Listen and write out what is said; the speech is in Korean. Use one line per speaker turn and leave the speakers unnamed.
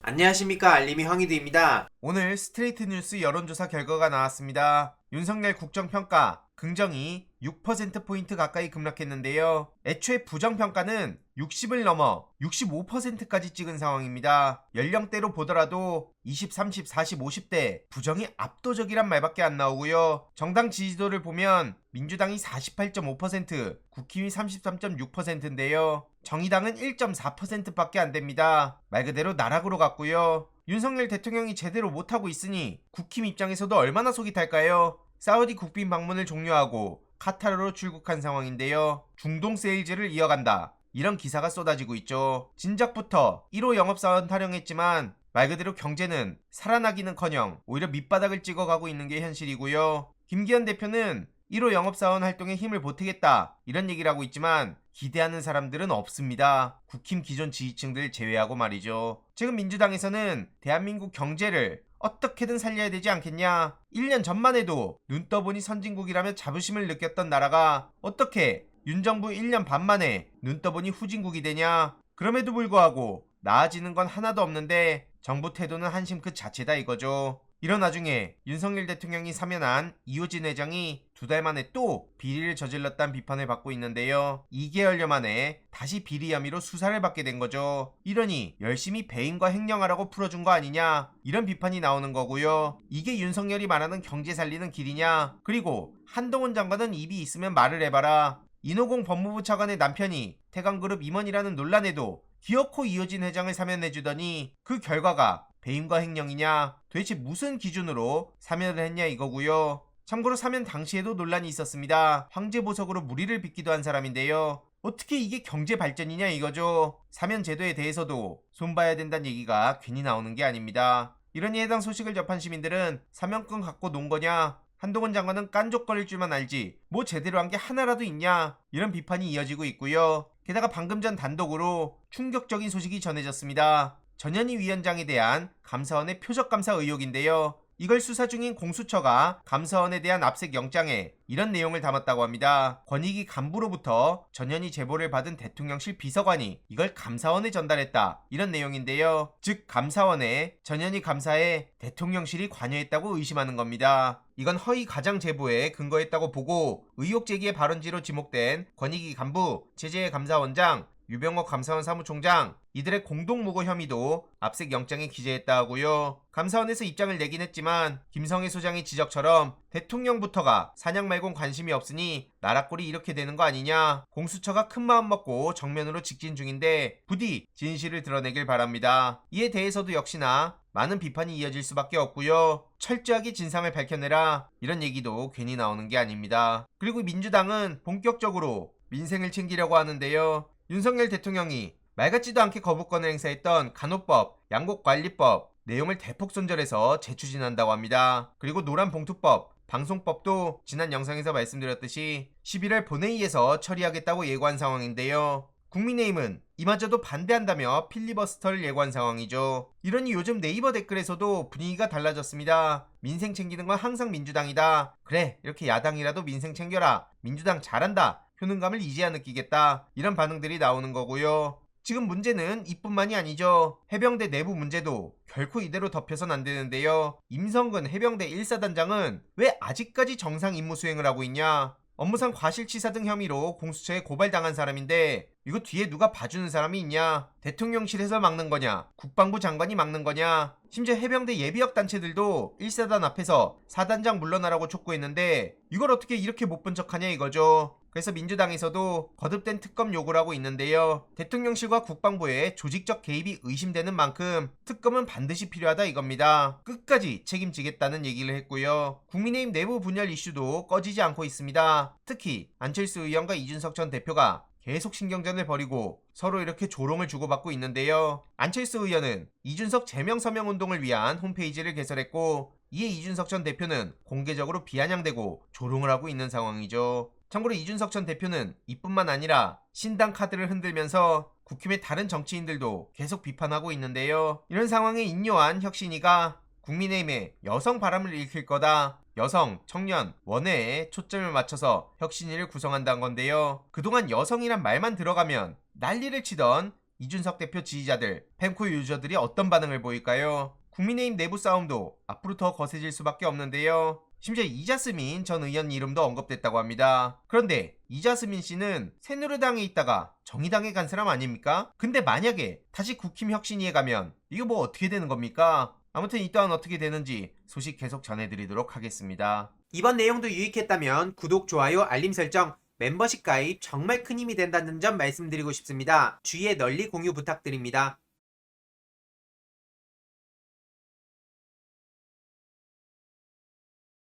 안녕하십니까, 알림이 황희두입니다.
오늘 스트레이트 뉴스 여론조사 결과가 나왔습니다. 윤석열 국정평가 긍정이 6%포인트 가까이 급락했는데요. 애초에 부정평가는 60을 넘어 65%까지 찍은 상황입니다. 연령대로 보더라도 20, 30, 40, 50대 부정이 압도적이란 말밖에 안 나오고요. 정당 지지도를 보면 민주당이 48.5%, 국힘이 33.6%인데요. 정의당은 1.4%밖에 안 됩니다. 말 그대로 나락으로 갔고요. 윤석열 대통령이 제대로 못하고 있으니 국힘 입장에서도 얼마나 속이 탈까요? 사우디 국빈 방문을 종료하고 카타르로 출국한 상황인데요. 중동 세일즈를 이어간다. 이런 기사가 쏟아지고 있죠. 진작부터 1호 영업사원 타령했지만 말 그대로 경제는 살아나기는커녕 오히려 밑바닥을 찍어가고 있는 게 현실이고요. 김기현 대표는 1호 영업사원 활동에 힘을 보태겠다 이런 얘기를 하고 있지만 기대하는 사람들은 없습니다. 국힘 기존 지지층들 제외하고 말이죠. 지금 민주당에서는 대한민국 경제를 어떻게든 살려야 되지 않겠냐. 1년 전만 해도 눈 떠보니 선진국이라며 자부심을 느꼈던 나라가 어떻게 윤정부 1년 반 만에 눈 떠보니 후진국이 되냐. 그럼에도 불구하고 나아지는 건 하나도 없는데 정부 태도는 한심 그 자체다 이거죠. 이런 와중에 윤석열 대통령이 사면한 이호진 회장이 2달 만에 또 비리를 저질렀다는 비판을 받고 있는데요. 2개월여 만에 다시 비리 혐의로 수사를 받게 된 거죠. 이러니 열심히 배임과 횡령하라고 풀어준 거 아니냐 이런 비판이 나오는 거고요. 이게 윤석열이 말하는 경제 살리는 길이냐. 그리고 한동훈 장관은 입이 있으면 말을 해봐라. 인호공 법무부 차관의 남편이 태광그룹 임원이라는 논란에도 기어코 이호진 회장을 사면해주더니 그 결과가 배임과 횡령이냐? 도대체 무슨 기준으로 사면을 했냐 이거고요. 참고로 사면 당시에도 논란이 있었습니다. 황제 보석으로 무리를 빚기도 한 사람인데요. 어떻게 이게 경제 발전이냐 이거죠. 사면 제도에 대해서도 손봐야 된다는 얘기가 괜히 나오는 게 아닙니다. 이러니 해당 소식을 접한 시민들은 사면권 갖고 논 거냐? 한동훈 장관은 깐족거릴 줄만 알지 뭐 제대로 한 게 하나라도 있냐? 이런 비판이 이어지고 있고요. 게다가 방금 전 단독으로 충격적인 소식이 전해졌습니다. 전현희 위원장에 대한 감사원의 표적감사 의혹인데요. 이걸 수사 중인 공수처가 감사원에 대한 압색 영장에 이런 내용을 담았다고 합니다. 권익위 간부로부터 전현희 제보를 받은 대통령실 비서관이 이걸 감사원에 전달했다. 이런 내용인데요. 즉 감사원에 전현희 감사에 대통령실이 관여했다고 의심하는 겁니다. 이건 허위 가장 제보에 근거했다고 보고 의혹 제기의 발언지로 지목된 권익위 간부, 최재해 감사원장, 유병옥 감사원 사무총장 이들의 공동무고 혐의도 압색 영장에 기재했다 하고요. 감사원에서 입장을 내긴 했지만 김성애 소장의 지적처럼 대통령부터가 사냥 말곤 관심이 없으니 나라꼴이 이렇게 되는 거 아니냐. 공수처가 큰 마음 먹고 정면으로 직진 중인데 부디 진실을 드러내길 바랍니다. 이에 대해서도 역시나 많은 비판이 이어질 수밖에 없고요. 철저하게 진상을 밝혀내라 이런 얘기도 괜히 나오는 게 아닙니다. 그리고 민주당은 본격적으로 민생을 챙기려고 하는데요. 윤석열 대통령이 말 같지도 않게 거부권을 행사했던 간호법, 양곡관리법 내용을 대폭 손절해서 재추진한다고 합니다. 그리고 노란봉투법, 방송법도 지난 영상에서 말씀드렸듯이 11월 본회의에서 처리하겠다고 예고한 상황인데요. 국민의힘은 이마저도 반대한다며 필리버스터를 예고한 상황이죠. 이러니 요즘 네이버 댓글에서도 분위기가 달라졌습니다. 민생 챙기는 건 항상 민주당이다. 그래, 이렇게 야당이라도 민생 챙겨라. 민주당 잘한다. 효능감을 이제야 느끼겠다. 이런 반응들이 나오는 거고요. 지금 문제는 이뿐만이 아니죠. 해병대 내부 문제도 결코 이대로 덮여선 안 되는데요. 임성근 해병대 1사단장은 왜 아직까지 정상 임무 수행을 하고 있냐? 업무상 과실치사 등 혐의로 공수처에 고발당한 사람인데 이거 뒤에 누가 봐주는 사람이 있냐? 대통령실에서 막는 거냐? 국방부 장관이 막는 거냐? 심지어 해병대 예비역 단체들도 1사단 앞에서 사단장 물러나라고 촉구했는데 이걸 어떻게 이렇게 못 본 척하냐 이거죠. 그래서 민주당에서도 거듭된 특검 요구를 하고 있는데요. 대통령실과 국방부의 조직적 개입이 의심되는 만큼 특검은 반드시 필요하다 이겁니다. 끝까지 책임지겠다는 얘기를 했고요. 국민의힘 내부 분열 이슈도 꺼지지 않고 있습니다. 특히 안철수 의원과 이준석 전 대표가 계속 신경전을 벌이고 서로 이렇게 조롱을 주고받고 있는데요. 안철수 의원은 이준석 제명 서명 운동을 위한 홈페이지를 개설했고 이에 이준석 전 대표는 공개적으로 비아냥대고 조롱을 하고 있는 상황이죠. 참고로 이준석 전 대표는 이뿐만 아니라 신당 카드를 흔들면서 국힘의 다른 정치인들도 계속 비판하고 있는데요. 이런 상황에 인요한 혁신위가 국민의힘의 여성 바람을 일으킬 거다. 여성, 청년, 원외에 초점을 맞춰서 혁신위를 구성한다는 건데요. 그동안 여성이란 말만 들어가면 난리를 치던 이준석 대표 지지자들, 펜코 유저들이 어떤 반응을 보일까요? 국민의힘 내부 싸움도 앞으로 더 거세질 수밖에 없는데요. 심지어 이자스민 전 의원 이름도 언급됐다고 합니다. 그런데 이자스민 씨는 새누리당에 있다가 정의당에 간 사람 아닙니까? 근데 만약에 다시 국힘 혁신위에 가면 이거 뭐 어떻게 되는 겁니까? 아무튼 이 또한 어떻게 되는지 소식 계속 전해드리도록 하겠습니다.
이번 내용도 유익했다면 구독, 좋아요, 알림 설정, 멤버십 가입 정말 큰 힘이 된다는 점 말씀드리고 싶습니다. 주위에 널리 공유 부탁드립니다.